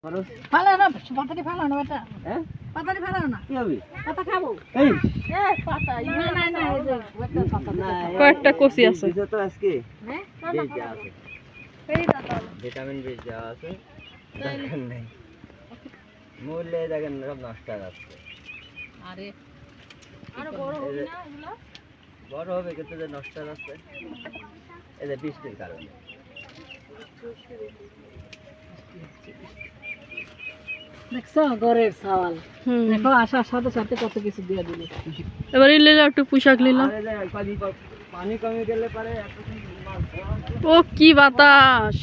ফালা না পাতাটি ফালা না বেটা হ্যাঁ পাতাটি ফালা না কি হবে পাতা খাবো এই পাতা না না না এই যে একটা পাতা কয়েকটা কচি আছে দিছো তো আজকে হ্যাঁ বেশ যা আছে এই দাদা ভিটামিন বেশ যা আছে দেখেন নাই মূল্যে দেখেন সব নষ্ট হয়ে যাচ্ছে আরে আরো বড় হবে না এগুলা বড় হবে কিন্তু যে নষ্ট হয়ে যাচ্ছে এই যে বৃষ্টির কারণে দেখছো ঘরের সওয়াল দেখো আসার সাথে সাথে কত কিছু দিয়ে দিল এবারে নিলাম একটু পোশাক নিলাম আরে যে পানি কমে গেলে পারে ও কি বাতাস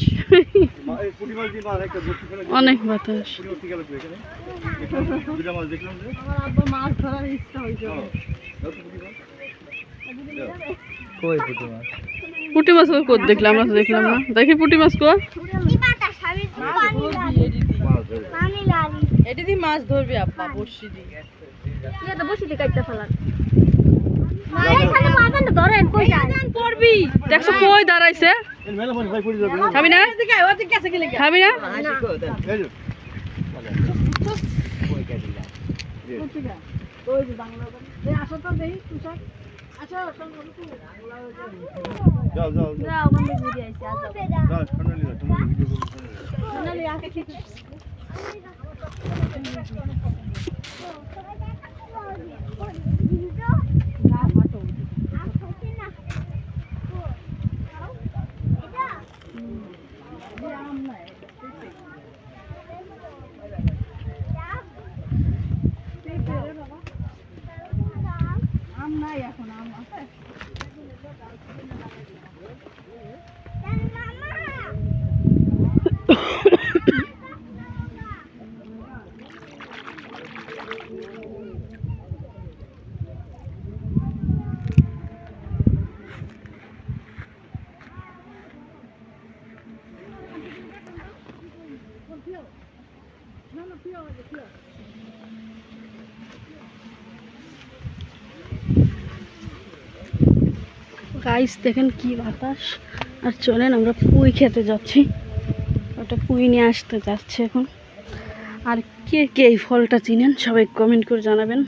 অনেক বাতাস আমার আব্বা মাছ ধরার ইচ্ছা হইছে কই পুঁটি মাছ পুঁটি মাছ কই দেখলাম আমরা তো দেখলাম না দেখি পুঁটি মাছ কো এটি দি মাছ ধরবি আব্বা বর্ষি দি কি এটা বসে দি কাটতে ফেলান মায়ের সাথে মাদান ধরেন কই যায় পড়বি দেখছো কই দাঁড়াইছে খাবি না এদিকে ওদিকে কাছে গেলে খাবি না ওই যে বাংলা এই আসো তো দেই তুষার আসো যাও যাও না ওখানে ঘুরে আইছে যাও সোনালি তুমি ভিডিও করো সোনালি আকে কি আম নাই এখন আম আছে গাইস দেখেন কি বাতাস আর চলেন আমরা পুঁই খেতে যাচ্ছি ওটা পুঁই নিয়ে আসতে যাচ্ছে এখন আর কে কে এই ফলটা চিনেন সবাই কমেন্ট করে জানাবেন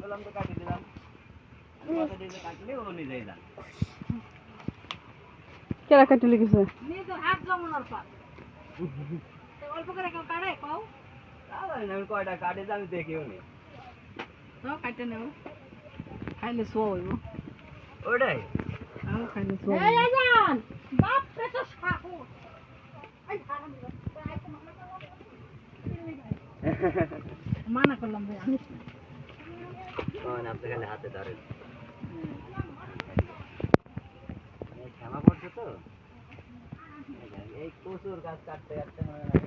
বললাম তো কাটি দিলাম কত দিলে কাটলে ও নিজেই যান কেরা কাটি লেগেছে নিয়ে তো হাত জমানোর পর অল্প করে কেউ কাটে কও তাহলে আমি কয়টা কাটে আমি দেখিও নি নাও কাটে নাও খাইলে শো হইব ওটাই নাও খাইলে শো এই যান বাপ রে তো শাহু মানা করলাম ভাই আমি আপনি খালি হাতে ধরেন ক্ষমা পড়ছে তো এই কচুর গাছ কাটতে কাটতে মনে হয়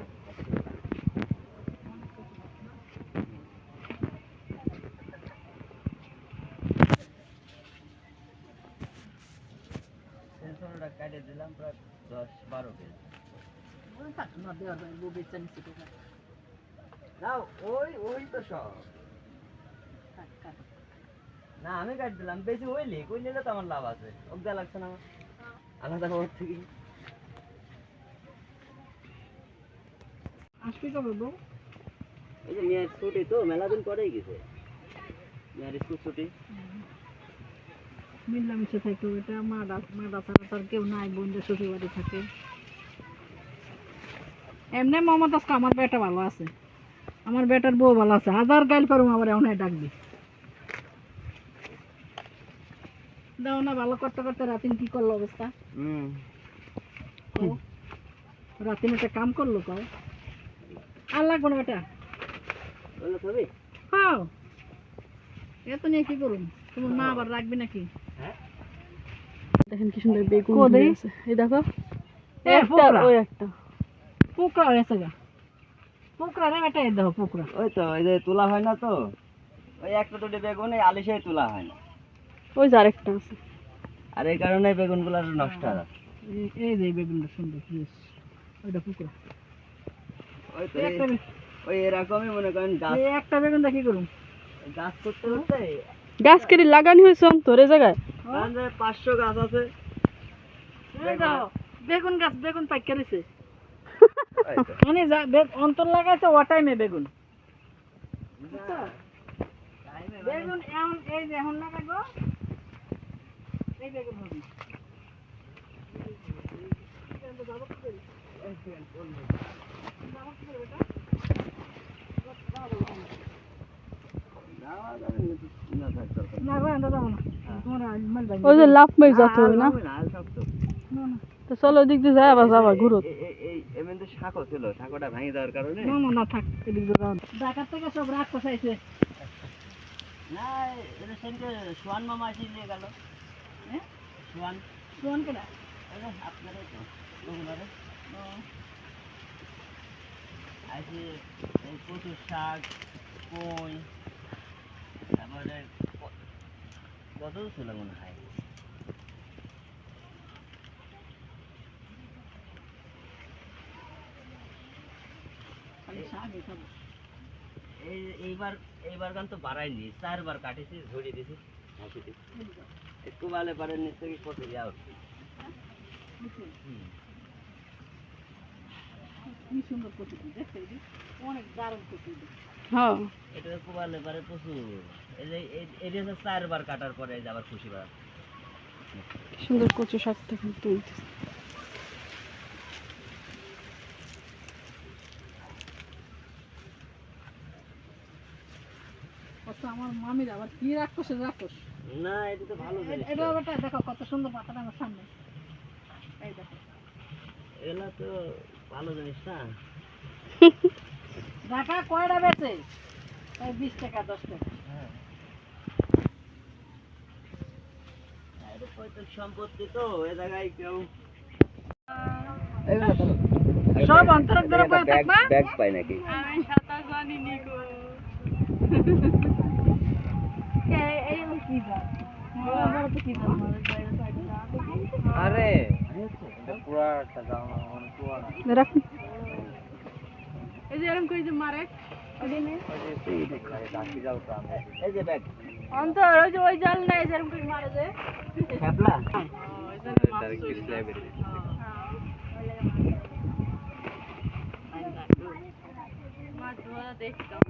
কাটে দিলাম প্রায় 10-12 কেজি না দেওয়া যায় বউ বেচা নিচ্ছে টাকা না ওই তো সব না আমি কাট দিলাম বেশি হইলি কই নিলে তো আমার লাভ আছে ওগদা লাগছে না আমার আলাদা খবর থেকে আসবি কবে বউ এই যে মেয়ের ছুটি তো মেলা দিন পরেই গেছে মেয়ের স্কুল ছুটি মিলামিশে থাকে ওইটা মা ছাড়া তার কেউ নাই বোনদের শ্বশুর বাড়ি থাকে এমনি মোহাম্মদ আজকে আমার বেটা ভালো আছে আমার বেটার বউ ভালো আছে হাজার গাইল পারুম আবার এমন ডাকবি দাও না ভালো করতে করতে রাতিন কি করলো অবস্থা রাতিন একটা কাম করলো কও আর লাগবো না বেটা বললো তবে খাও এত নিয়ে কি করুন তোমার মা আবার রাখবি নাকি হ্যাঁ দেখেন কি সুন্দর বেগুন কোদে? ধরে আছে এই দেখো এ পোকরা ওই একটা পোকরা হয়েছে গা পোকরা রে বেটা এই দেখো পোকরা ওই তো এই যে তোলা হয় না তো ওই একটা দুটো বেগুন এই আলিশাই তোলা হয় না, ওই যে আরেকটা আছে। আর এই কারণে বেগুনগুলো নষ্ট হয়ে যাচ্ছে। এই যে বেগুনটা সুন্দর ফ্রেশ, ওইটা পুকুর। ওই তো ওই এরকমই মনে করেন গাছ, এই একটা বেগুনটা কি করুন? গাছ করতে করতে গাছ কেটে লাগানি হয়েছে অন্তর এই জায়গায়। 500 গাছ আছে। এই যাও, বেগুন গাছ বেগুন পাইকা রয়েছে। এই তো। মানে অন্তর লাগাইছে ও টাইমে বেগুন। বেগুন এখন এই যে এখন লাগাবো, এই বেগুন হবে। না গো এন্ড দাও না, তোমরা মাল ভাই। ওই যে লাভ মাই যাচ্ছে না, না না তো চলো দিক দিয়ে যায় আবার যাবা ঘুরো। এই এমনি শাকও ছিল, শাকটা ভেঙে দেওয়ার কারণে না না না থাক, এদিক দিয়ে যাও। ঢাকা থেকে সব রাগ কোথাইছে? না এটা সেদিনকে সোয়ান মামা এসে নিয়ে গেল। হ্যাঁ সোয়ান কোন কেডা? আপনারই তো রঘুনাথে আসে এই কচুর শাক, কই, তারপরে কত ছিল মনে হয়। খালি শাকই খাবো। এইবার গান তো বাড়াইনি, 4 বার কাটিছি, ঝরিয়ে দিছি, হাসি দিছি। একটু ভালো পারেন নিশ্চয় কি কত দেওয়া উঠছে। কি সুন্দর প্রকৃতি দেখতে, অনেক দারুণ প্রকৃতি। হ্যাঁ এটা কুবালে পারে প্রচুর। এই যে এই যে 4 বার কাটার পরে এই যে আবার খুশি পাওয়া। সুন্দর কচু শাক তখন তুলতেছে। কত আমার মামির আবার কি রাক্ষস রাক্ষস। না এটা তো ভালো জিনিস। এটা বেটা দেখো কত সুন্দর পাতাটা আমার সামনে, এই দেখো। এগুলা তো ভালো জিনিস না। ঢাকা কয়টা বেচে? এই 20 টাকা 10 টাকা। হ্যাঁ এটা পৈতৃক সম্পত্তি তো, এ জায়গায় কেউ সব অন্তরের দ্বারা পায় থাকবা। ব্যাগ পাই নাকি? আমি সাঁতার জানি নি গো। এই কি জাত? আমার তো কি জাত? আরে এটা পুরাটা জামা মানে পুরানা। রাখ এই যে এরকম করে যে মারে এই যে ব্যাগ অন্তর ওই যে ওই জাল নাই যেরকম করে মারে যে খেপলা মাছ ধরা দেখতাম।